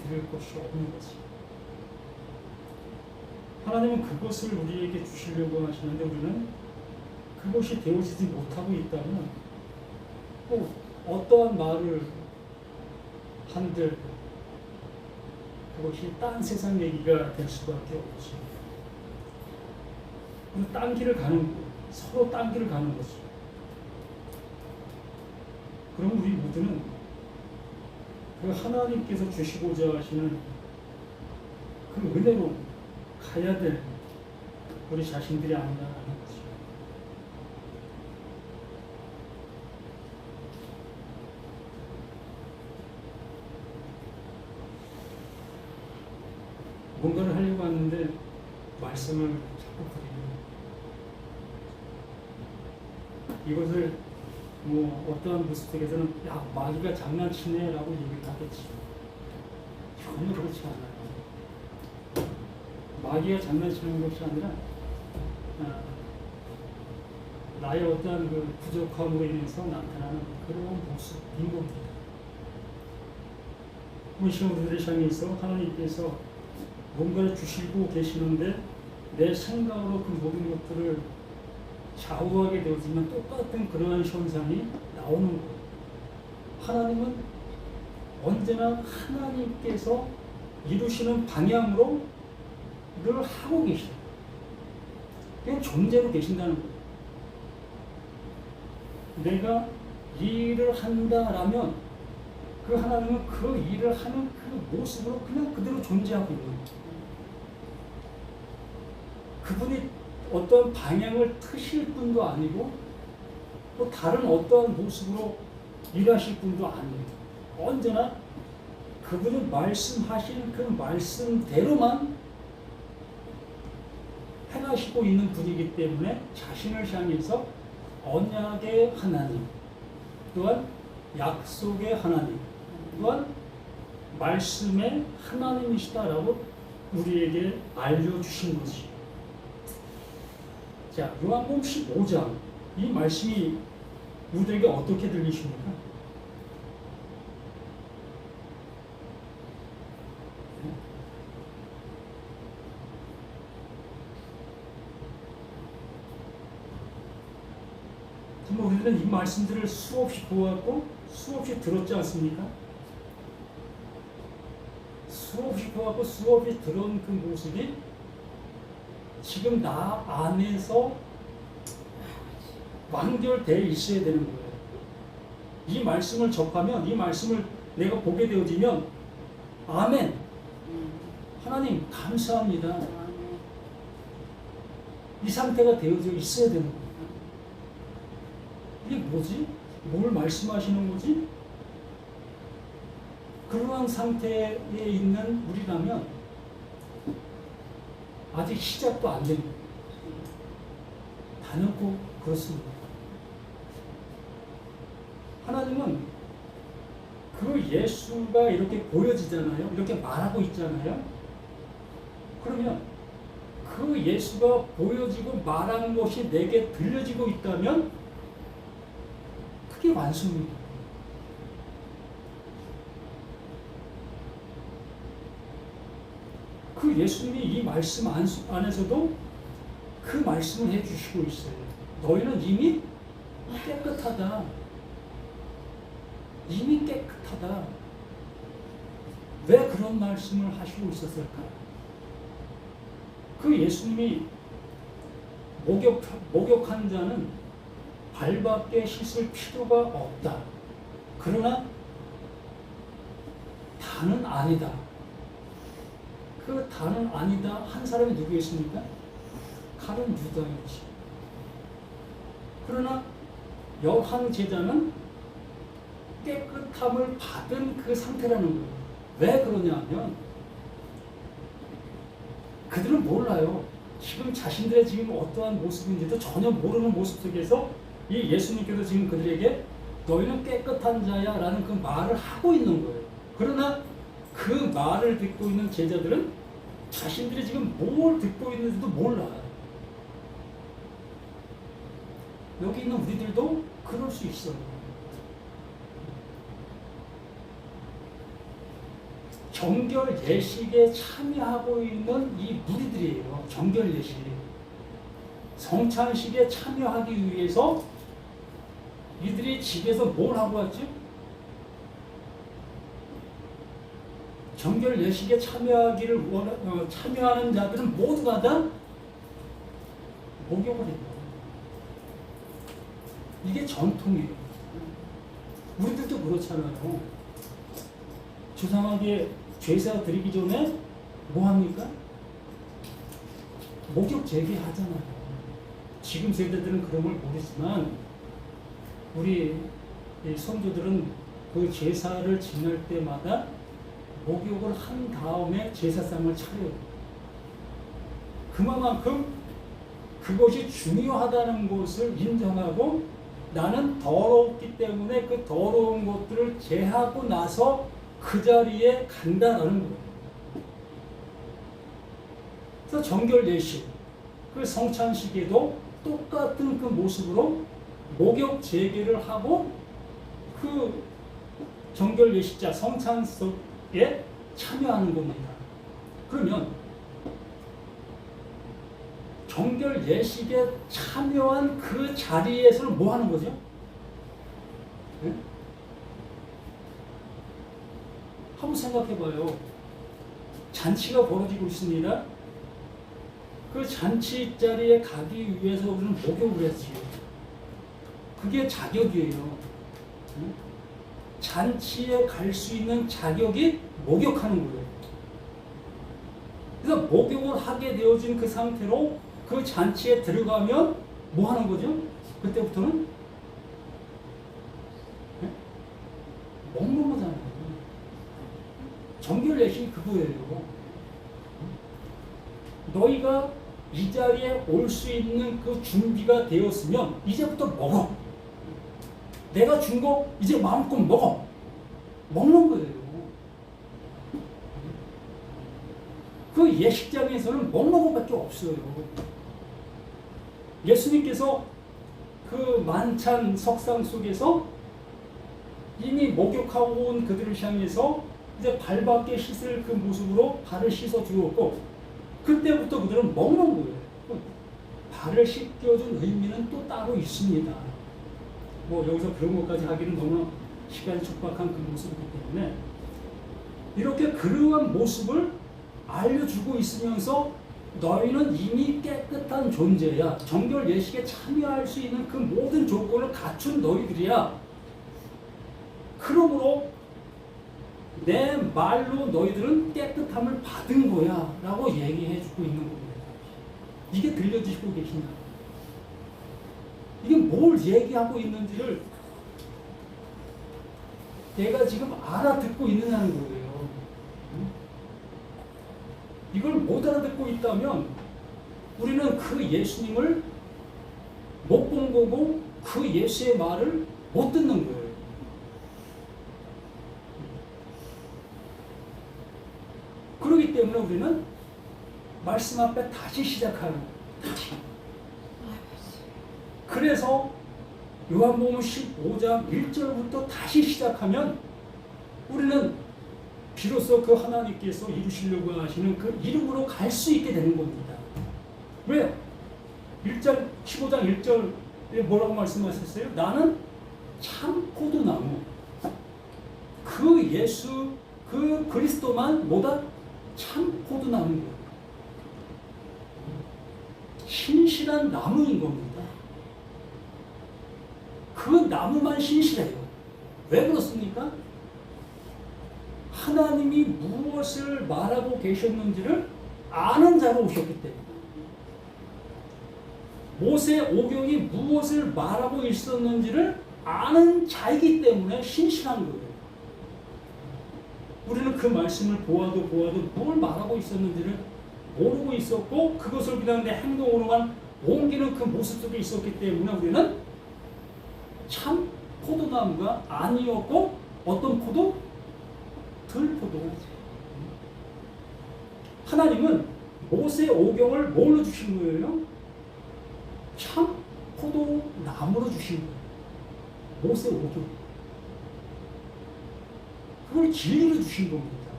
드릴 것이 없는 거지. 하나님은 그것을 우리에게 주시려고 하시는데 우리는 그것이 되어지지 못하고 있다면 또 어떠한 말을 한들 그것이 딴 세상 얘기가 될 수밖에 없지. 딴 길을 가는 거, 서로 딴 길을 가는 거지. 그럼 우리 모두는 그 하나님께서 주시고자 하시는 그 은혜로 가야 될 우리 자신들이 아니라는 거지. 뭔가를 하려고 하는데 말씀을 자꾸 드리고 이것을 뭐 어떠한 모습 속에서는 야 마귀가 장난치네 라고 얘기를 하겠지. 전혀 그렇지 않아요. 마귀가 장난치는 것이 아니라 나의 어떠한 그 부족함으로 인해서 나타나는 그런 모습, 인본입니다. 우리 신앙들의 향해서 하나님께서 뭔가를 주시고 계시는데 내 생각으로 그 모든 것들을 좌우하게 되어지면 똑같은 그러한 현상이 나오는 거예요. 하나님은 언제나 하나님께서 이루시는 방향으로 늘 하고 계셔요. 그냥 존재로 계신다는 거예요. 내가 이 일을 한다라면 그 하나님은 그 일을 하는 그 모습으로 그냥 그대로 존재하고 있는 거예요. 그분이 어떤 방향을 트실 분도 아니고 또 다른 어떠한 모습으로 일하실 분도 아니에요. 언제나 그분이 말씀하신 그 말씀대로만 행하시고 있는 분이기 때문에 자신을 향해서 언약의 하나님, 또한 약속의 하나님, 또한 말씀의 하나님이시다라고 우리에게 알려주신 거지. 자, 요한복음 15장 이 말씀이 우리에게 어떻게 들리십니까? 정말 우리들은 이 말씀들을 수없이 보았고 수없이 들었지 않습니까? 수없이 보았고 수없이 들은 그 모습이 지금 나 안에서 완결되어 있어야 되는 거예요. 이 말씀을 접하면, 이 말씀을 내가 보게 되어지면 아멘, 하나님 감사합니다, 이 상태가 되어져 있어야 되는 거예요. 이게 뭐지? 뭘 말씀하시는 거지? 그러한 상태에 있는 우리라면 아직 시작도 안 된 거예요. 단연코 그렇습니다. 하나님은 그 예수가 이렇게 보여지잖아요. 이렇게 말하고 있잖아요. 그러면 그 예수가 보여지고 말하는 것이 내게 들려지고 있다면 그게 완성입니다. 그 예수님이 이 말씀 안에서도 그 말씀을 해주시고 있어요. 너희는 이미 깨끗하다. 이미 깨끗하다. 왜 그런 말씀을 하시고 있었을까? 그 예수님이 목욕한 자는 발밖에 씻을 필요가 없다. 그러나 다는 아니다. 그 다는 아니다 한 사람이 누구였습니까? 칼은 유다였지. 그러나 한 제자는 깨끗함을 받은 그 상태라는 거예요. 왜 그러냐면 그들은 몰라요. 지금 자신들의 지금 어떠한 모습인지도 전혀 모르는 모습 속에서 이 예수님께서 지금 그들에게 너희는 깨끗한 자야 라는 그 말을 하고 있는 거예요. 그러나 그 말을 듣고 있는 제자들은 자신들이 지금 뭘 듣고 있는지도 몰라요. 여기 있는 우리들도 그럴 수 있어요. 정결 예식에 참여하고 있는 이 무리들이에요. 정결 예식. 성찬식에 참여하기 위해서 이들이 집에서 뭘 하고 왔죠? 정결 예식에 참여하는 자들은 모두가 다 목욕을 해요. 이게 전통이에요. 우리들도 그렇잖아요. 조상에게 제사 드리기 전에 뭐 합니까? 목욕 재개하잖아요. 지금 세대들은 그런 걸 모르지만 우리 성도들은 그 제사를 지낼 때마다 목욕을 한 다음에 제사상을 차려요. 그만큼 그것이 중요하다는 것을 인정하고 나는 더러웠기 때문에 그 더러운 것들을 제하고 나서 그 자리에 간다라는 거예요. 그래서 정결 예식, 그 성찬식에도 똑같은 그 모습으로 목욕 재개를 하고 그 정결 예식자 성찬식에 참여하는 겁니다. 그러면 정결 예식에 참여한 그 자리에서는 뭐 하는 거죠? 네? 한번 생각해 봐요. 잔치가 벌어지고 있습니다. 그 잔치 자리에 가기 위해서 우리는 목욕을 했지요. 그게 자격이에요. 네? 잔치에 갈 수 있는 자격이 목욕하는 거예요. 그래서 목욕을 하게 되어진 그 상태로 그 잔치에 들어가면 뭐 하는 거죠? 그때부터는 네? 먹는 거잖아요. 정결 예식이 그거예요. 너희가 이 자리에 올 수 있는 그 준비가 되었으면 이제부터 먹어. 내가 준 거 이제 마음껏 먹어. 먹는 거예요. 그 예식장에서는 먹는 것밖에 없어요. 예수님께서 그 만찬 석상 속에서 이미 목욕하고 온 그들을 향해서 이제 발밖에 씻을 그 모습으로 발을 씻어 주었고 그때부터 그들은 먹는 거예요. 발을 씻겨준 의미는 또 따로 있습니다. 뭐 여기서 그런 것까지 하기는 너무 시간이 촉박한 그 모습이기 때문에 이렇게 그러한 모습을 알려주고 있으면서 너희는 이미 깨끗한 존재야. 정결 예식에 참여할 수 있는 그 모든 조건을 갖춘 너희들이야. 그러므로 내 말로 너희들은 깨끗함을 받은 거야 라고 얘기해 주고 있는 겁니다. 이게 들려주시고 계신가? 이게 뭘 얘기하고 있는지를 내가 지금 알아듣고 있느냐는 거예요. 이걸 못 알아듣고 있다면 우리는 그 예수님을 못 본 거고 그 예수의 말을 못 듣는 거예요. 그렇기 때문에 우리는 말씀 앞에 다시 시작하는 거예요. 다시. 그래서 요한복음 15장 1절부터 다시 시작하면 우리는 비로소 그 하나님께서 이루시려고 하시는 그 이름으로 갈 수 있게 되는 겁니다. 왜요? 15장 1절에 뭐라고 말씀하셨어요? 나는 참 포도나무. 그 예수, 그 그리스도만 뭐다? 참 포도나무인 거예요. 신실한 나무인 겁니다. 그 나무만 신실해요. 왜 그렇습니까? 하나님이 무엇을 말하고 계셨는지를 아는 자로 오셨기 때문에 모세 오경이 무엇을 말하고 있었는지를 아는 자이기 때문에 신실한 거예요. 우리는 그 말씀을 보아도 뭘 말하고 있었는지를 모르고 있었고 그것을 그냥 내 행동으로만 옮기는 그 모습 속에 있었기 때문에 우리는 참 포도나무가 아니었고 어떤 포도? 들포도. 하나님은 모세 오경을 뭘로 주신 거예요? 참 포도나무로 주신 거예요. 모세 오경. 그걸 진리로 주신 겁니다.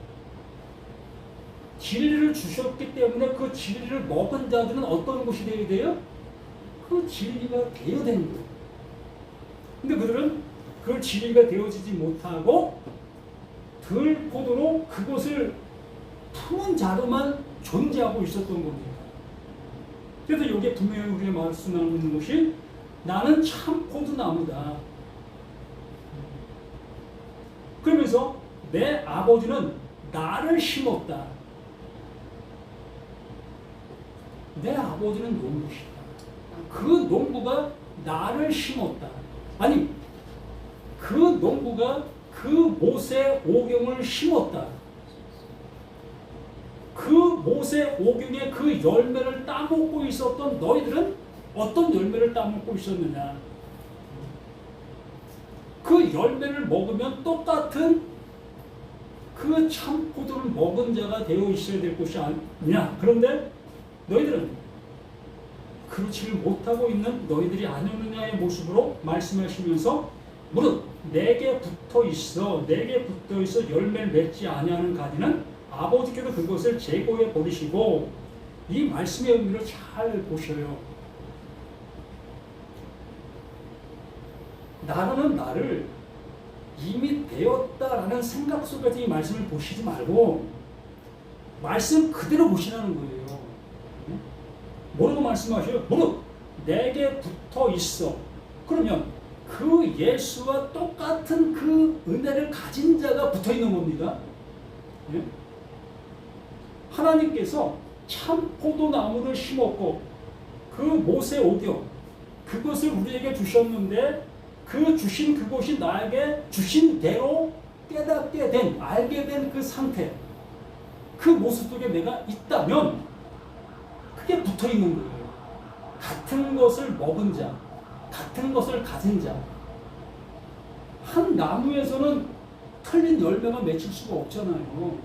진리를 주셨기 때문에 그 진리를 먹은 자들은 어떤 것이 되어야 돼요? 그 진리가 되어야 되는 거예요. 근데 그들은 그 진리가 되어지지 못하고 들포도로 그것을 품은 자로만 존재하고 있었던 겁니다. 그래서 여기에 분명히 우리가 말씀하고 있는 것이 나는 참 포도나무다. 그러면서 내 아버지는 나를 심었다. 내 아버지는 농부시다. 그 농부가 나를 심었다. 아니, 그 농부가 그 모세 오경을 심었다. 그 모세 오경의 그 열매를 따먹고 있었던 너희들은 어떤 열매를 따먹고 있었느냐? 그 열매를 먹으면 똑같은 그 참포도를 먹은 자가 되어 있어야 될 것이 아니냐? 그런데 너희들은 그렇지를 못하고 있는 너희들이 아니느냐의 모습으로 말씀하시면서 무릇 내게 붙어 있어 열매를 맺지 아니하는 가지는 아버지께서 그것을 제거해 버리시고, 이 말씀의 의미를 잘 보셔요. 나는 나를 이미 되었다라는 생각 속에서 이 말씀을 보시지 말고 말씀 그대로 보시라는 거예요. 뭐라고 말씀하셔요? 무릇 내게 붙어 있어. 그러면 그 예수와 똑같은 그 은혜를 가진 자가 붙어 있는 겁니다. 하나님께서 참 포도나무를 심었고 그 모세 오경 그것을 우리에게 주셨는데 그 주신 그것이 나에게 주신 대로 깨닫게 된, 알게 된 그 상태, 그 모습 속에 내가 있다면 그게 붙어 있는 거예요. 같은 것을 먹은 자, 같은 것을 가진 자. 한 나무에서는 틀린 열매가 맺힐 수가 없잖아요.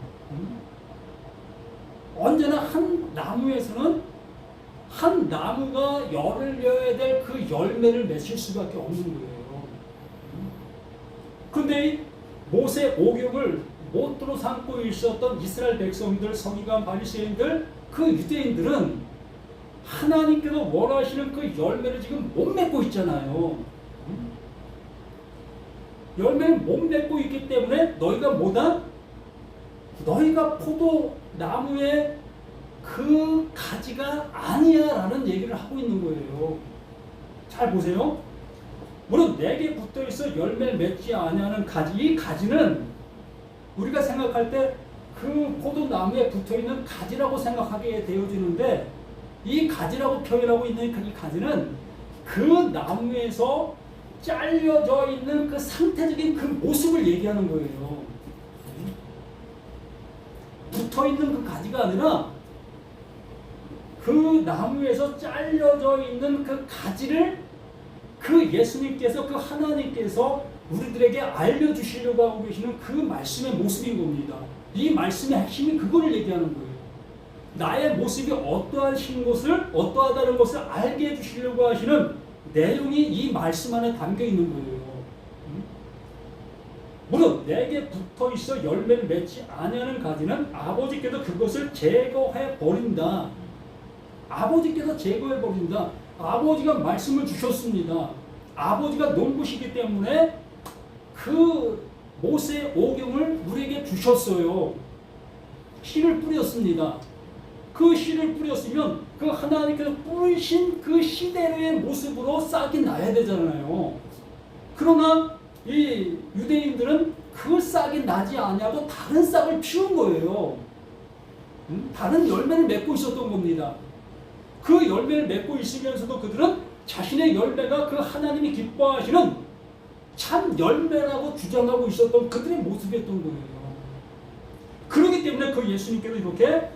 언제나 한 나무에서는 한 나무가 열을 내야 될 그 열매를 맺힐 수밖에 없는 거예요. 근데 모세 오경을 못으로 삼고 있었던 이스라엘 백성들, 서기관, 바리새인들, 그 유대인들은 하나님께서 원하시는 그 열매를 지금 못 맺고 있잖아요. 열매를 못 맺고 있기 때문에 너희가 뭐다? 너희가 포도나무의 그 가지가 아니야 라는 얘기를 하고 있는 거예요. 잘 보세요. 물론 내게 붙어있어 열매를 맺지 아니하는 가지, 이 가지는 우리가 생각할 때 그 포도나무에 붙어있는 가지라고 생각하게 되어지는데, 이 가지라고 표현하고 있는 이 가지는 그 나무에서 잘려져 있는 그 상태적인 그 모습을 얘기하는 거예요. 붙어있는 그 가지가 아니라 그 나무에서 잘려져 있는 그 가지를 그 예수님께서, 그 하나님께서 우리들에게 알려주시려고 하고 계시는 그 말씀의 모습인 겁니다. 이 말씀의 핵심이 그거를 얘기하는 거예요. 나의 모습이 어떠하신 것을, 어떠하다는 것을 알게 해주시려고 하시는 내용이 이 말씀 안에 담겨 있는 거예요. 무릇 내게 붙어 있어 열매를 맺지 아니하는 가지는 아버지께서 그것을 제거해 버린다. 아버지께서 제거해 버린다. 아버지가 말씀을 주셨습니다. 아버지가 농부시기 때문에 그 모세 오경을 우리에게 주셨어요. 씨를 뿌렸습니다. 그 씨를 뿌렸으면 그 하나님께서 뿌리신 그 씨대로의 모습으로 싹이 나야 되잖아요. 그러나 이 유대인들은 그 싹이 나지 않냐고 다른 싹을 피운 거예요. 다른 열매를 맺고 있었던 겁니다. 그 열매를 맺고 있으면서도 그들은 자신의 열매가 그 하나님이 기뻐하시는 참 열매라고 주장하고 있었던 그들의 모습이었던 거예요. 그렇기 때문에 그 예수님께서 이렇게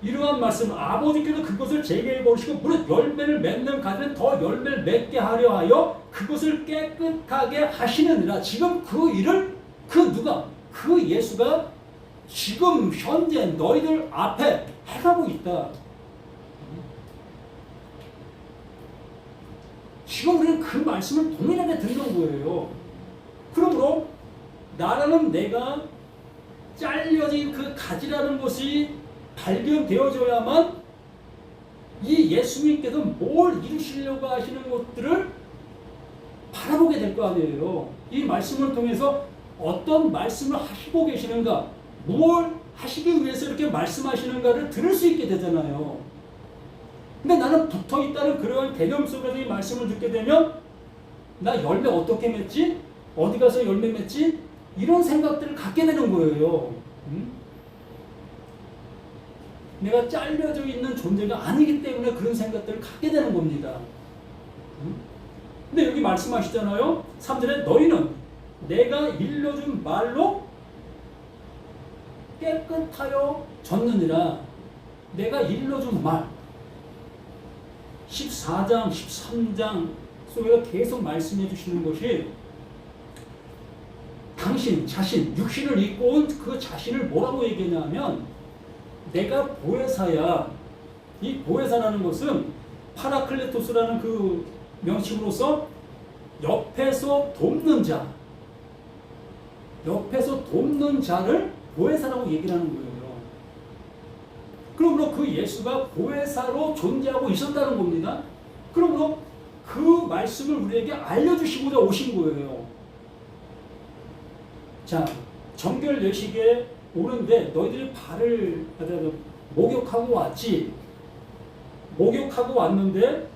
이러한 말씀, 아버지께서 그것을 제거해 버리시고 무릇 열매를 맺는 가지는 더 열매를 맺게 하려 하여 그것을 깨끗하게 하시느니라. 지금 그 일을 그 예수가 지금 현재 너희들 앞에 해가고 있다. 지금 우리는 그 말씀을 동일하게 듣는 거예요. 그러므로 나라는 내가 잘려진 그 가지라는 것이 발견되어져야만 이 예수님께서 뭘 이루시려고 하시는 것들을 바라보게 될 거 아니에요. 이 말씀을 통해서 어떤 말씀을 하시고 계시는가, 뭘 하시기 위해서 이렇게 말씀하시는가를 들을 수 있게 되잖아요. 근데 나는 붙어있다는 그러한 개념 속에서 이 말씀을 듣게 되면 나 열매 어떻게 맺지? 어디 가서 열매 맺지? 이런 생각들을 갖게 되는 거예요. 내가 잘려져 있는 존재가 아니기 때문에 그런 생각들을 갖게 되는 겁니다. 근데 여기 말씀하시잖아요. 3절에 너희는 내가 일러준 말로 깨끗하여 졌느니라. 내가 일러준 말. 14장, 13장 속에서 계속 말씀해 주시는 것이 당신 자신, 육신을 입고 온 그 자신을 뭐라고 얘기하냐면 내가 보혜사야. 이 보혜사라는 것은 파라클레토스라는 그 명칭으로서 옆에서 돕는 자, 옆에서 돕는 자를 보혜사라고 얘기를 하는 거예요. 그러므로 그 예수가 보혜사로 존재하고 있었다는 겁니다. 그러므로 그 말씀을 우리에게 알려주시고자 오신 거예요. 자, 정결 예식에 오는데 너희들이 발을 목욕하고 왔지. 목욕하고 왔는데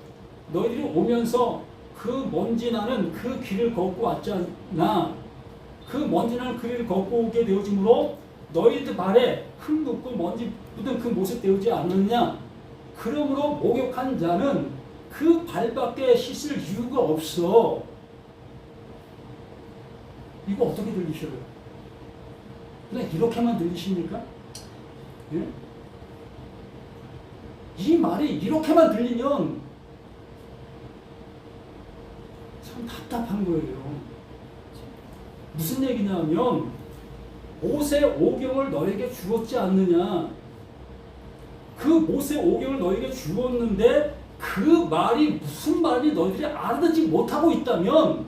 너희들이 오면서 그 먼지 나는 그 길을 걷고 왔잖아. 그 먼지 나는 그 길을 걷고 오게 되어지므로 너희들 발에 흙 묻고 먼지 묻은 그 모습 되지 않느냐. 그러므로 목욕한 자는 그 발밖에 씻을 이유가 없어. 이거 어떻게 들리셔요? 그냥 이렇게만 들리십니까? 예? 이 말이 이렇게만 들리면 참 답답한 거예요. 무슨 얘기냐면 모세 오경을 너에게 주었지 않느냐. 그 모세 오경을 너에게 주었는데 그 말이 무슨 말인지 너희들이 알아듣지 못하고 있다면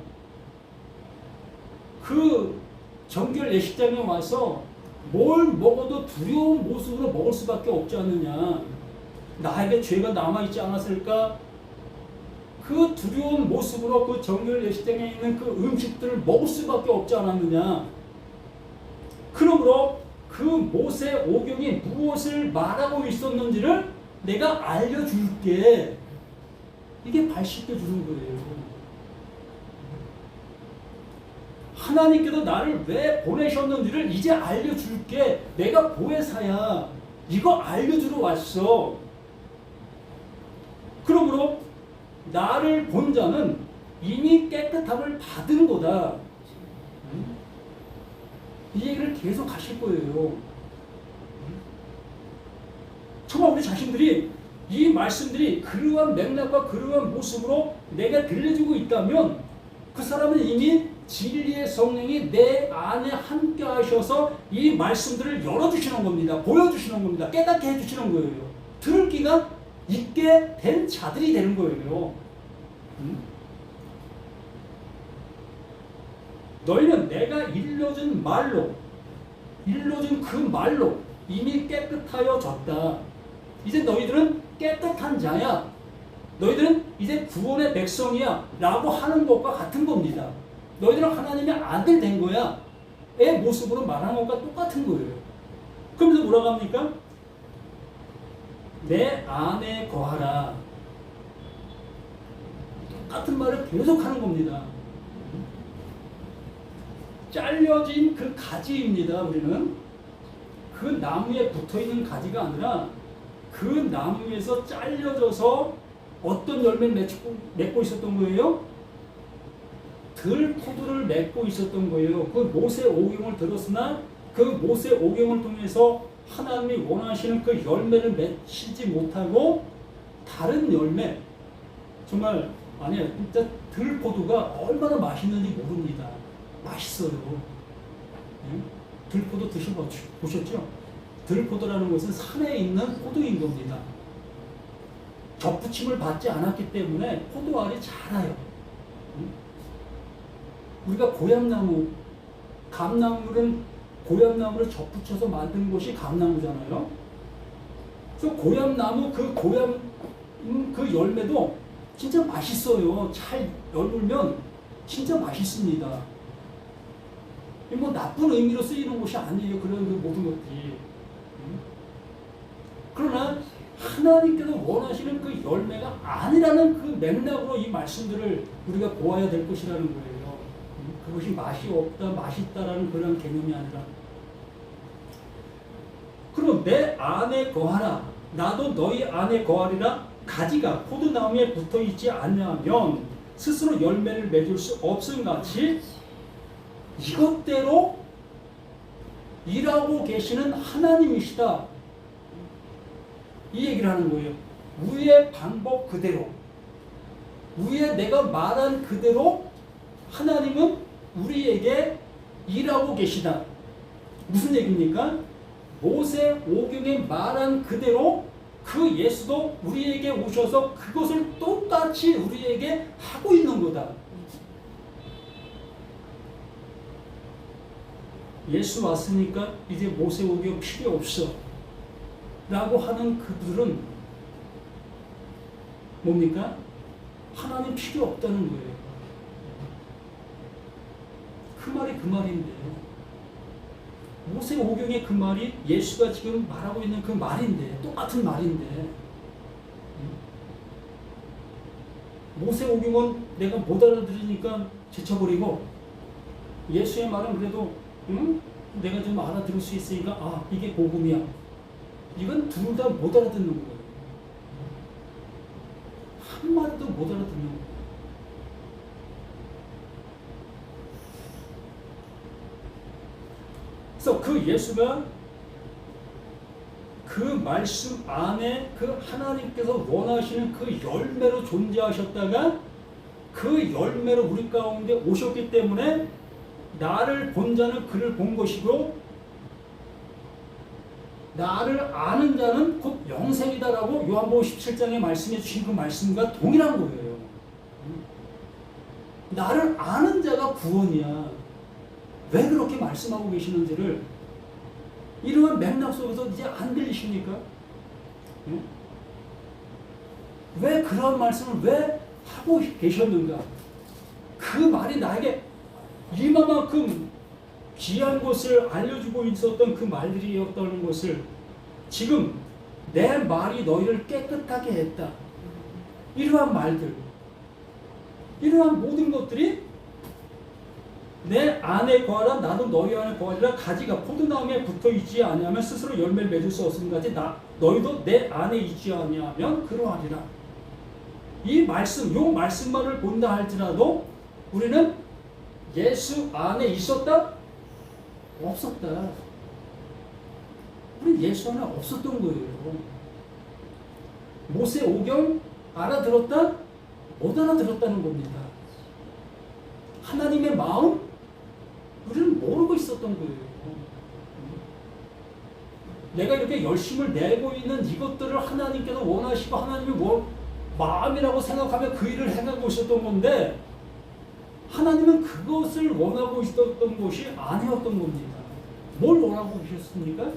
그 정결 예식장에 와서 뭘 먹어도 두려운 모습으로 먹을 수밖에 없지 않느냐. 나에게 죄가 남아있지 않았을까? 그 두려운 모습으로 그 정결 예식장에 있는 그 음식들을 먹을 수밖에 없지 않았느냐. 그러므로 그 모세 오경이 무엇을 말하고 있었는지를 내가 알려줄게. 이게 발식해 주는 거예요. 하나님께서 나를 왜 보내셨는지를 이제 알려줄게. 내가 보혜사야. 이거 알려주러 왔어. 그러므로 나를 본 자는 이미 깨끗함을 받은 거다. 이 얘기를 계속 하실 거예요. 정말 우리 자신들이 이 말씀들이 그러한 맥락과 그러한 모습으로 내가 들려주고 있다면 그 사람은 이미 진리의 성령이 내 안에 함께 하셔서 이 말씀들을 열어주시는 겁니다. 보여주시는 겁니다. 깨닫게 해주시는 거예요. 들을 귀가 있게 된 자들이 되는 거예요. 너희는 내가 일러준 말로, 일러준 그 말로 이미 깨끗하여 졌다. 이제 너희들은 깨끗한 자야. 너희들은 이제 구원의 백성이야 라고 하는 것과 같은 겁니다. 너희들은 하나님의 아들 된 거야 의 모습으로 말하는 것과 똑같은 거예요. 그러면서 뭐라고 합니까? 내 안에 거하라. 똑같은 말을 계속 하는 겁니다. 잘려진 그 가지입니다. 우리는 그 나무에 붙어있는 가지가 아니라 그 나무에서 잘려져서 어떤 열매를 맺고 있었던 거예요? 들포도를 맺고 있었던 거예요. 그 모세 오경을 들었으나 그 모세 오경을 통해서 하나님이 원하시는 그 열매를 맺히지 못하고 다른 열매, 정말 아니에요. 진짜 들포도가 얼마나 맛있는지 모릅니다. 맛있어요. 네? 들포도 드셔보셨죠? 들포도라는 것은 산에 있는 포도인 겁니다. 접붙임을 받지 않았기 때문에 포도알이 자라요. 우리가 고향나무, 감나무는 고향나무를 접붙여서 만든 것이 감나무잖아요. 그래서 고향나무 그 고향 그 열매도 진짜 맛있어요. 잘 열면 진짜 맛있습니다. 뭐 나쁜 의미로 쓰이는 것이 아니에요. 그런 그 모든 것들이. 그러나 하나님께서 원하시는 그 열매가 아니라는 그 맥락으로 이 말씀들을 우리가 보아야 될 것이라는 거예요. 그것이 맛이 없다, 맛있다라는 그런 개념이 아니라. 그럼 내 안에 거하라. 나도 너희 안에 거하리라. 가지가 포도나무에 붙어있지 않으면 스스로 열매를 맺을 수 없음 같이 이것대로 일하고 계시는 하나님이시다. 이 얘기를 하는 거예요. 위의 방법 그대로, 위에 내가 말한 그대로 하나님은 우리에게 일하고 계시다. 무슨 얘기입니까? 모세 오경에 말한 그대로 그 예수도 우리에게 오셔서 그것을 똑같이 우리에게 하고 있는 거다. 예수 왔으니까 이제 모세 오경 필요 없어 라고 하는 그들은 뭡니까? 하나님 필요 없다는 거예요. 그 말이 그 말인데요. 모세 오경의 그 말이 예수가 지금 말하고 있는 그 말인데, 똑같은 말인데, 모세 오경은 내가 못 알아들으니까 제쳐버리고 예수의 말은 그래도 내가 좀 알아들을 수 있으니까 아 이게 복음이야. 이건 둘 다 못 알아듣는 거예요. 한마디도 못 알아듣는 거예요. 그래서 그 예수가 그 말씀 안에 그 하나님께서 원하시는 그 열매로 존재하셨다가 그 열매로 우리 가운데 오셨기 때문에 나를 본 자는 그를 본 것이고 나를 아는 자는 곧 영생이다라고 요한복음 17장에 말씀해 주신 그 말씀과 동일한 거예요. 나를 아는 자가 구원이야. 왜 그렇게 말씀하고 계시는지를 이러한 맥락 속에서 이제 안 들리십니까? 왜 그런 말씀을 왜 하고 계셨는가? 그 말이 나에게 이만큼 귀한 것을 알려주고 있었던 그 말들이었다는 것을 지금 내 말이 너희를 깨끗하게 했다. 이러한 말들, 이러한 모든 것들이 내 안에 거하라. 나도 너희 안에 거하리라. 가지가 포도나무에 붙어있지 아니하면 스스로 열매를 맺을 수 없음 같이 너희도 내 안에 있지 아니하면 그러하리라. 이 말씀, 요 말씀만을 본다 할지라도 우리는 예수 안에 있었다? 없었다. 우리 예수 안에 없었던 거예요. 모세 오경 알아들었다? 못 알아들었다는 겁니다. 하나님의 마음? 우리는 모르고 있었던 거예요. 내가 이렇게 열심을 내고 있는 이것들을 하나님께서 원하시고 하나님이 마음이라고 생각하며 그 일을 해가고 있었던 건데 하나님은 그것을 원하고 있었던 것이 아니었던 겁니다. 뭘 원하고 계셨습니까?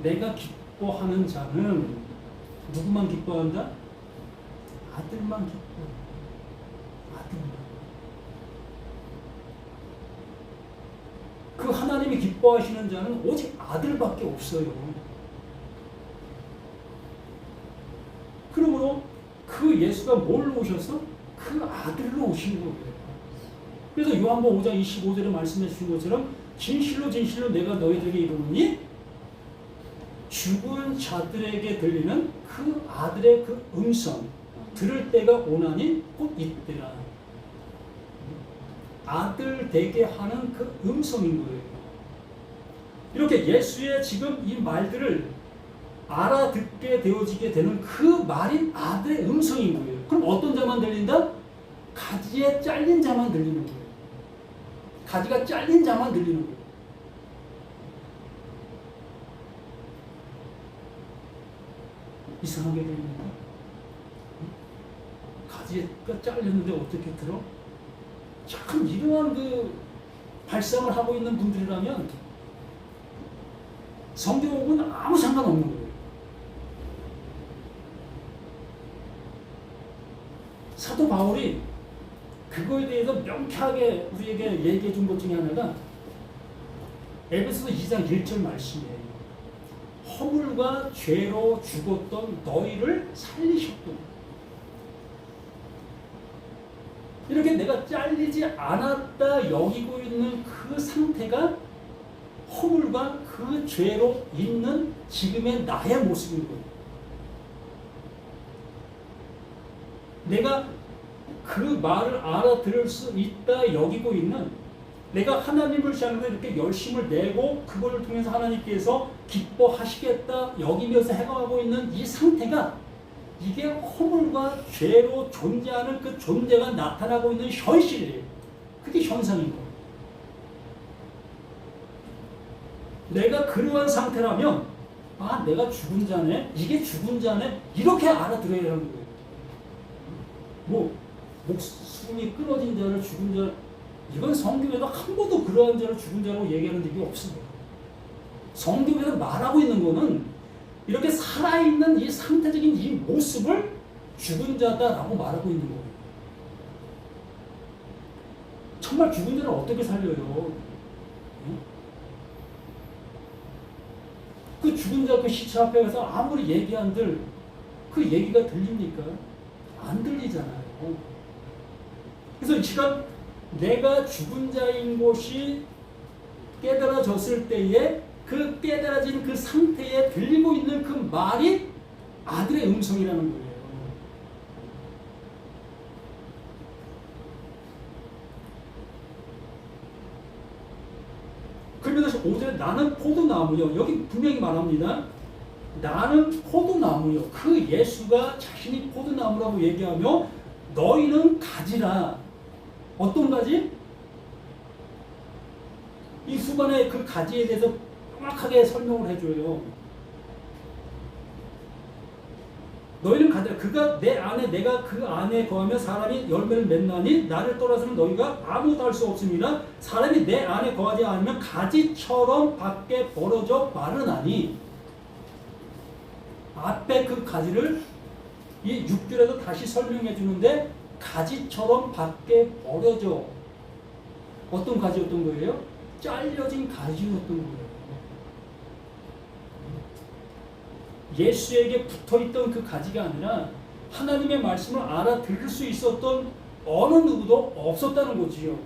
내가 기뻐하는 자는 누구만 기뻐한다? 아들만 기뻐. 아들만. 그 하나님이 기뻐하시는 자는 오직 아들밖에 없어요. 그러므로 그 예수가 뭘로 오셔서? 그 아들로 오신 거예요. 그래서 요한복음 5장 25절에 말씀해 주신 것처럼 진실로 진실로 내가 너희들에게 이르노니 죽은 자들에게 들리는 그 아들의 그 음성 들을 때가 오나니 곧 이때라. 아들 되게 하는 그 음성인 거예요. 이렇게 예수의 지금 이 말들을 알아듣게 되어지게 되는 그 말이 아들의 음성인 거예요. 그럼 어떤 자만 들린다? 가지에 잘린 자만 들리는 거예요. 가지가 잘린 자만 들리는 거예요. 이상하게 들립니다. 가지가 잘렸는데 어떻게 들어? 참 이러한 그 발상을 하고 있는 분들이라면 성경하고는 아무 상관없는 거예요. 사도 바울이 그거에 대해서 명쾌하게 우리에게 얘기해 준 것 중에 하나가 에베소서 2장 1절 말씀이에요. 허물과 죄로 죽었던 너희를 살리셨군. 이렇게 내가 잘리지 않았다 여기고 있는 그 상태가 허물과 그 죄로 있는 지금의 나의 모습인 거예요. 내가 그 말을 알아들을 수 있다 여기고 있는, 내가 하나님을 향해서 이렇게 열심을 내고 그걸 통해서 하나님께서 기뻐하시겠다 여기면서 해가고 있는 이 상태가, 이게 허물과 죄로 존재하는 그 존재가 나타나고 있는 현실이에요. 그게 현상인 거예요. 내가 그러한 상태라면 아, 내가 죽은 자네, 이게 죽은 자네, 이렇게 알아들어야 하는 거예요. 뭐 목숨이 끊어진 자를 죽은 자, 이건 성경에도 한 번도 그러한 자를 죽은 자라고 얘기하는 적이 없습니다. 성경에서 말하고 있는 거는 이렇게 살아있는 이 상태적인 이 모습을 죽은 자다라고 말하고 있는 거예요. 정말 죽은 자를 어떻게 살려요? 그 죽은 자 그 시체 앞에 가서 아무리 얘기한들 그 얘기가 들립니까? 안 들리잖아요. 그래서 이 시간 내가 죽은 자인 것이 깨달아졌을 때에 그 깨달아진 그 상태에 들리고 있는 그 말이 아들의 음성이라는 거예요. 그러면서 5절에 나는 포도나무요. 여기 분명히 말합니다. 나는 포도나무요. 그 예수가 자신이 포도나무라고 얘기하며 너희는 가지라. 어떤 가지? 이 후반에 그 가지에 대해서 정확하게 설명을 해줘요. 너희는 가지라. 그가 내 안에, 내가 그 안에 거하며 사람이 열매를 맺나니 나를 떠나서는 너희가 아무것도 할 수 없습니다. 사람이 내 안에 거하지 않으면 가지처럼 밖에 벌어져 마르나니. 앞에 그 가지를 이 6절에도 다시 설명해 주는데, 가지처럼 밖에 버려져. 어떤 가지였던 거예요? 잘려진 가지였던 거예요. 예수에게 붙어있던 그 가지가 아니라 하나님의 말씀을 알아들을 수 있었던 어느 누구도 없었다는 거지요.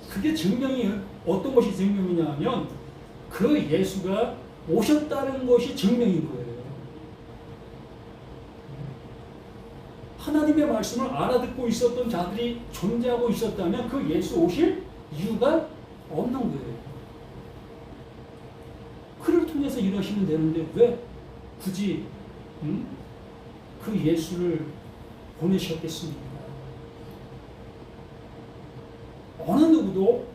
그게 증명이, 어떤 것이 증명이냐 하면 그 예수가 오셨다는 것이 증명인 거예요. 하나님의 말씀을 알아듣고 있었던 자들이 존재하고 있었다면 그 예수 오실 이유가 없는 거예요. 그를 통해서 일하시면 되는데 왜 굳이 그 예수를 보내셨겠습니까? 어느 누구도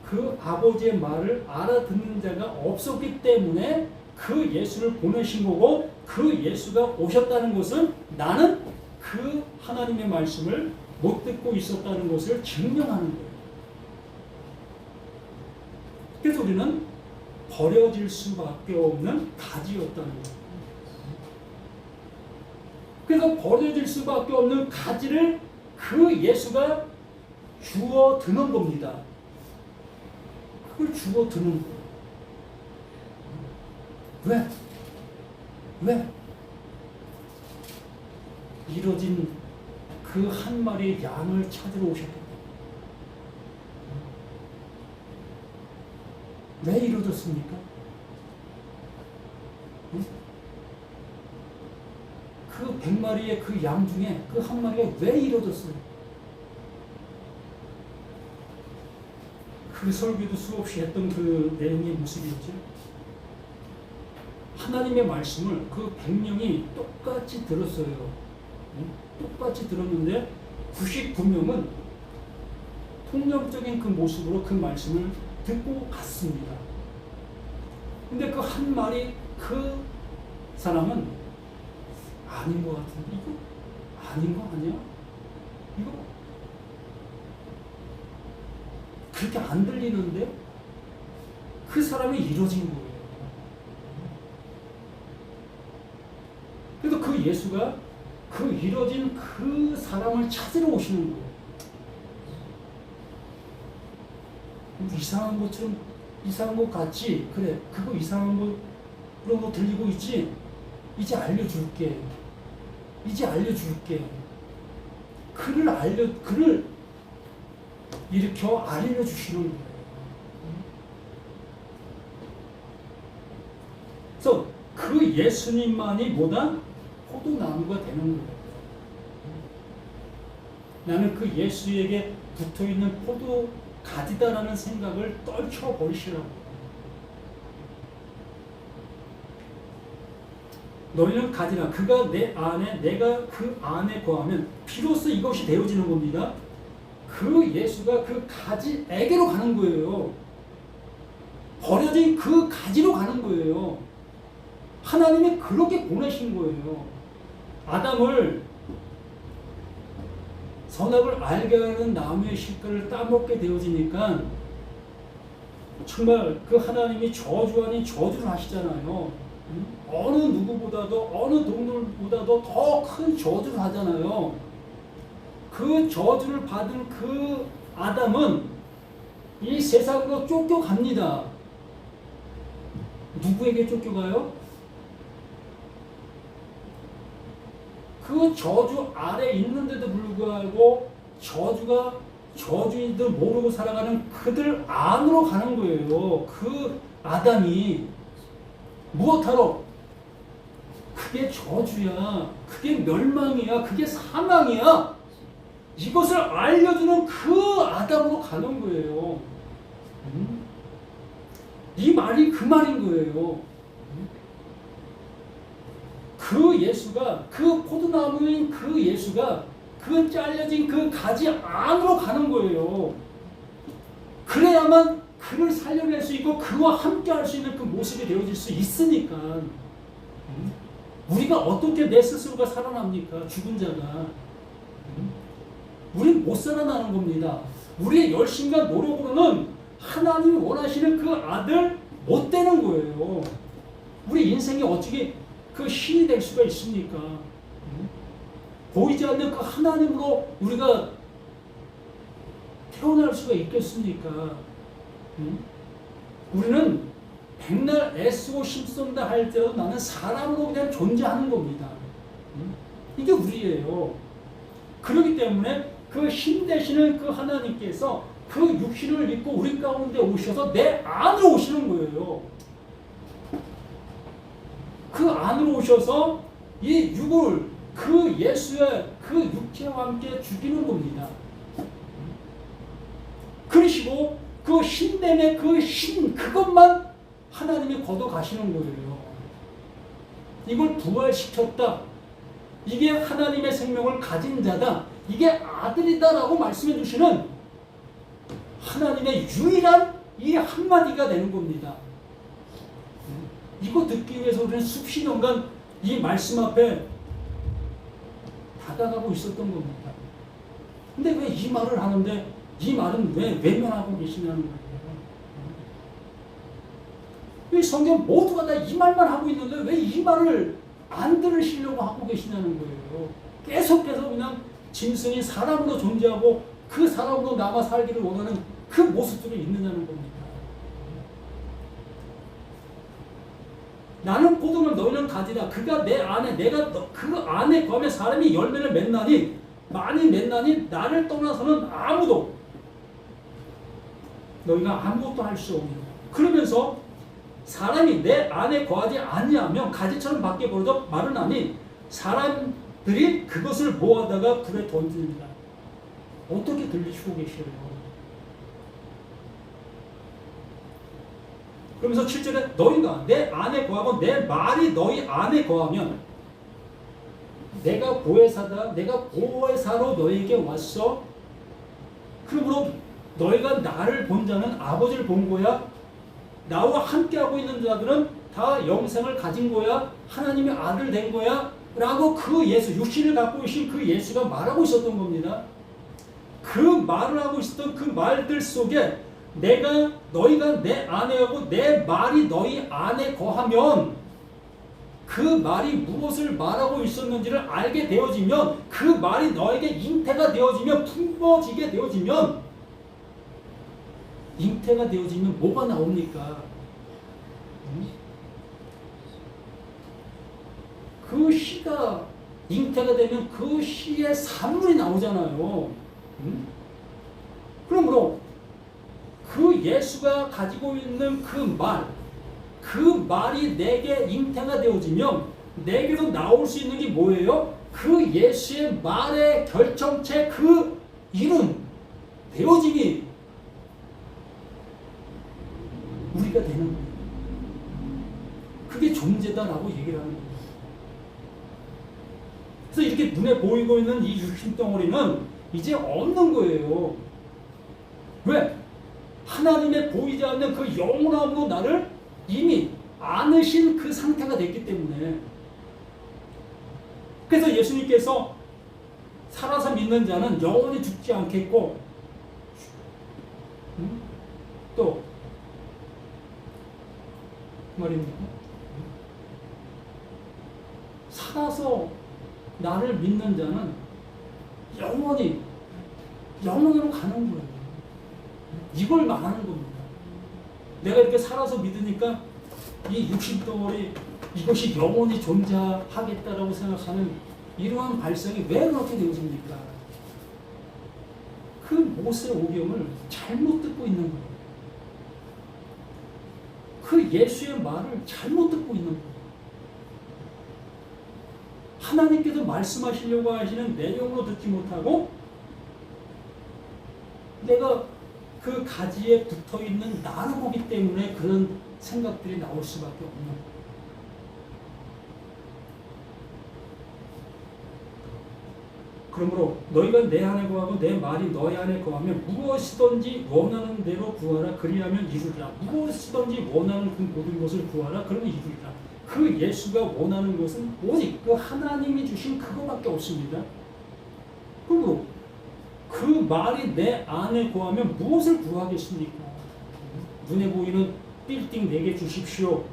그 아버지의 말을 알아듣는 자가 없었기 때문에 그 예수를 보내신 거고, 그 예수가 오셨다는 것은 나는 그 하나님의 말씀을 못 듣고 있었다는 것을 증명하는 거예요. 그래서 우리는 버려질 수밖에 없는 가지였다는 거예요. 그래서 버려질 수밖에 없는 가지를 그 예수가 주워 드는 겁니다. 그걸 주워 드는 거예요. 왜? 이뤄진 그 한 마리의 양을 찾으러 오셨기 때문에. 왜 이루어졌습니까? 그 100마리의 그 양 중에 그 한 마리가 왜 이루어졌어요? 그 설교도 수없이 했던 그 내용의 모습이었죠. 하나님의 말씀을 그 100명이 똑같이 들었어요. 똑같이 들었는데 99명은 통념적인 그 모습으로 그 말씀을 듣고 갔습니다. 근데 그 한 마리 그 사람은 아닌 것 같은데, 이거 아닌 거 아니야? 이거 그렇게 안 들리는데 그 사람이 이루어진 거예요. 예수가 그 이뤄진 그 사람을 찾으러 오시는 거예요. 이상한 것처럼 이상한 것 같지? 그래, 그거 이상한 거 그런 거 들리고 있지? 이제 알려줄게. 이제 알려줄게. 그를 일으켜 알려주시는 거예요. 그래서 그 예수님만이 뭐다? 포도나무가 되는 거예요. 나는 그 예수에게 붙어있는 포도 가지다라는 생각을 떨쳐버리시라고. 너희는 가지라. 그가 내 안에 내가 그 안에 거하면 비로소 이것이 되어지는 겁니다. 그 예수가 그 가지에게로 가는 거예요. 버려진 그 가지로 가는 거예요. 하나님이 그렇게 보내신 거예요. 아담을 선악을 알게 하는 나무의 실과를 따먹게 되어지니까 정말 그 하나님이 저주 아닌 저주를 하시잖아요. 어느 누구보다도 어느 동물보다도 더 큰 저주를 하잖아요. 그 저주를 받은 그 아담은 이 세상으로 쫓겨갑니다. 누구에게 쫓겨가요? 그 저주 아래 있는데도 불구하고 저주가 저주인 줄 모르고 살아가는 그들 안으로 가는 거예요. 그 아담이 무엇하러? 그게 저주야. 그게 멸망이야. 그게 사망이야. 이것을 알려주는 그 아담으로 가는 거예요. 이 말이 그 말인 거예요. 그 예수가, 그 포도나무인 그 예수가 그 잘려진 그 가지 안으로 가는 거예요. 그래야만 그를 살려낼 수 있고 그와 함께 할 수 있는 그 모습이 되어질 수 있으니까. 우리가 어떻게 내 스스로가 살아납니까? 죽은 자가. 우린 못 살아나는 겁니다. 우리의 열심과 노력으로는 하나님이 원하시는 그 아들 못 되는 거예요. 우리 인생이 어떻게 그 신이 될 수가 있습니까? 보이지 않는 그 하나님으로 우리가 태어날 수가 있겠습니까? 우리는 백날 애쓰고 힘쓴다 할 때도 나는 사람으로 그냥 존재하는 겁니다. 이게 우리예요. 그렇기 때문에 그 힘 되시는 그 하나님께서 그 육신을 입고 우리 가운데 오셔서 내 안으로 오시는 거예요. 그 안으로 오셔서 이 육을 그 예수의 그 육체와 함께 죽이는 겁니다. 그러시고 그 힘됨의 그 힘 그것만 하나님이 걷어 가시는 거예요. 이걸 부활시켰다. 이게 하나님의 생명을 가진 자다. 이게 아들이다라고 말씀해 주시는 하나님의 유일한 이 한마디가 되는 겁니다. 이거 듣기 위해서 우리는 수십 년간 이 말씀 앞에 다가가고 있었던 겁니다. 근데 왜 이 말을 하는데 이 말은 왜 외면하고 계시냐는 거예요. 이 성경 모두가 다 이 말만 하고 있는데 왜 이 말을 안 들으시려고 하고 계시냐는 거예요. 계속해서 그냥 짐승이 사람으로 존재하고 그 사람으로 남아 살기를 원하는 그 모습들이 있느냐는 겁니다. 나는 포도면 너희는 가지라. 그가 내 안에 내가 그 안에 거하면 사람이 열매를 맺나니 많이 맺나니 나를 떠나서는 아무도 너희가 아무것도 할 수 없느니라. 그러면서 사람이 내 안에 거하지 아니하면 가지처럼 밖에 버려져 마르나니 사람들이 그것을 모아다가 불에 던집니다. 어떻게 들리시고 계셔요? 그러면서 7절에 너희가 내 안에 거하고 내 말이 너희 안에 거하면 내가 보혜사다. 내가 보혜사로 너희에게 왔어. 그러므로 너희가 나를 본 자는 아버지를 본 거야. 나와 함께하고 있는 자들은 다 영생을 가진 거야. 하나님의 아들 된 거야. 라고 그 예수, 육신을 갖고 계신 그 예수가 말하고 있었던 겁니다. 그 말을 하고 있었던 그 말들 속에 너희가 내 안에 하고 내 말이 너희 안에 거하면 그 말이 무엇을 말하고 있었는지를 알게 되어지면, 그 말이 너에게 잉태가 되어지면, 품어지게 되어지면, 잉태가 되어지면 뭐가 나옵니까? 그 시가 잉태가 되면 그 시의 산물이 나오잖아요. 그러므로 그 예수가 가지고 있는 그 말, 그 말이 내게 잉태가 되어지면 내게도 나올 수 있는 게 뭐예요? 그 예수의 말의 결정체, 그 이름, 되어짐이 우리가 되는 거예요. 그게 존재다라고 얘기를 하는 거예요. 그래서 이렇게 눈에 보이고 있는 이 육신 덩어리는 이제 없는 거예요. 왜? 하나님의 보이지 않는 그 영원함으로 나를 이미 안으신 그 상태가 됐기 때문에. 그래서 예수님께서 살아서 믿는 자는 영원히 죽지 않겠고, 또 말입니다. 살아서 나를 믿는 자는 영원으로 가는 거예요. 이걸 말하는 겁니다. 내가 이렇게 살아서 믿으니까 이 육신덩어리 이것이 영원히 존재하겠다라고 생각하는 이러한 발상이 왜 그렇게 되어집니까? 그 모세 오경을 잘못 듣고 있는 거예요. 그 예수의 말을 잘못 듣고 있는 거예요. 하나님께서 말씀하시려고 하시는 내용으로 듣지 못하고 내가 그 가지에 붙어있는 나로 보기 때문에 그런 생각들이 나올 수밖에 없는 거예요. 그러므로 너희가 내 안에 거하고 내 말이 너희 안에 거하면 무엇이든지 원하는 대로 구하라. 그리하면 이루리라. 무엇이든지 원하는 그 모든 것을 구하라. 그러면 이루리라. 그 예수가 원하는 것은 오직 그 하나님이 주신 그거밖에 없습니다. 그리고 그 말이 내 안에 거하면 무엇을 구하겠습니까? 눈에 보이는 빌딩 4개 주십시오.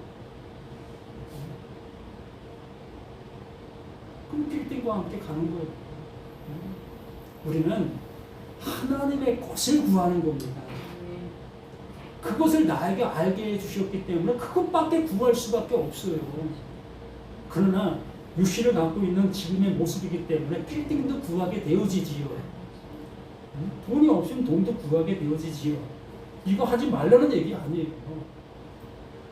그럼 빌딩과 함께 가는 거예요. 우리는 하나님의 것을 구하는 겁니다. 그것을 나에게 알게 해주셨기 때문에 그것밖에 구할 수밖에 없어요. 그러나 육신을 갖고 있는 지금의 모습이기 때문에 빌딩도 구하게 되어지지요. 돈이 없으면 돈도 구하게 되어지지요. 이거 하지 말라는 얘기 아니에요.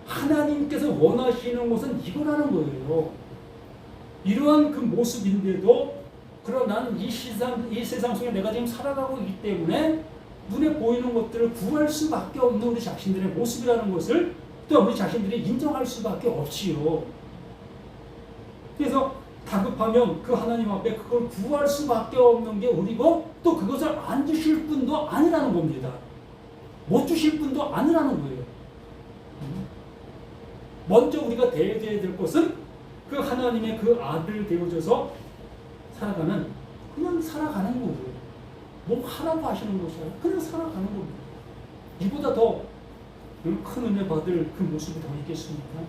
하나님께서 원하시는 것은 이거라는 거예요. 이러한 그 모습인데도 그러나 나는 이 세상 속에 내가 지금 살아가고 있기 때문에 눈에 보이는 것들을 구할 수밖에 없는 우리 자신들의 모습이라는 것을 또 우리 자신들이 인정할 수밖에 없지요. 그래서 다급하면 그 하나님 앞에 그걸 구할 수밖에 없는 게 우리고 또 그것을 안 주실 분도 아니라는 겁니다. 못 주실 분도 아니라는 거예요. 먼저 우리가 대해야 될 것은 그 하나님의 그 아들 되어져서 그냥 살아가는 거고요. 뭐 하라고 하시는 것이 아니라 그냥 살아가는 겁니다. 이보다 더 큰 은혜 받을 그 모습이 더 있겠습니까?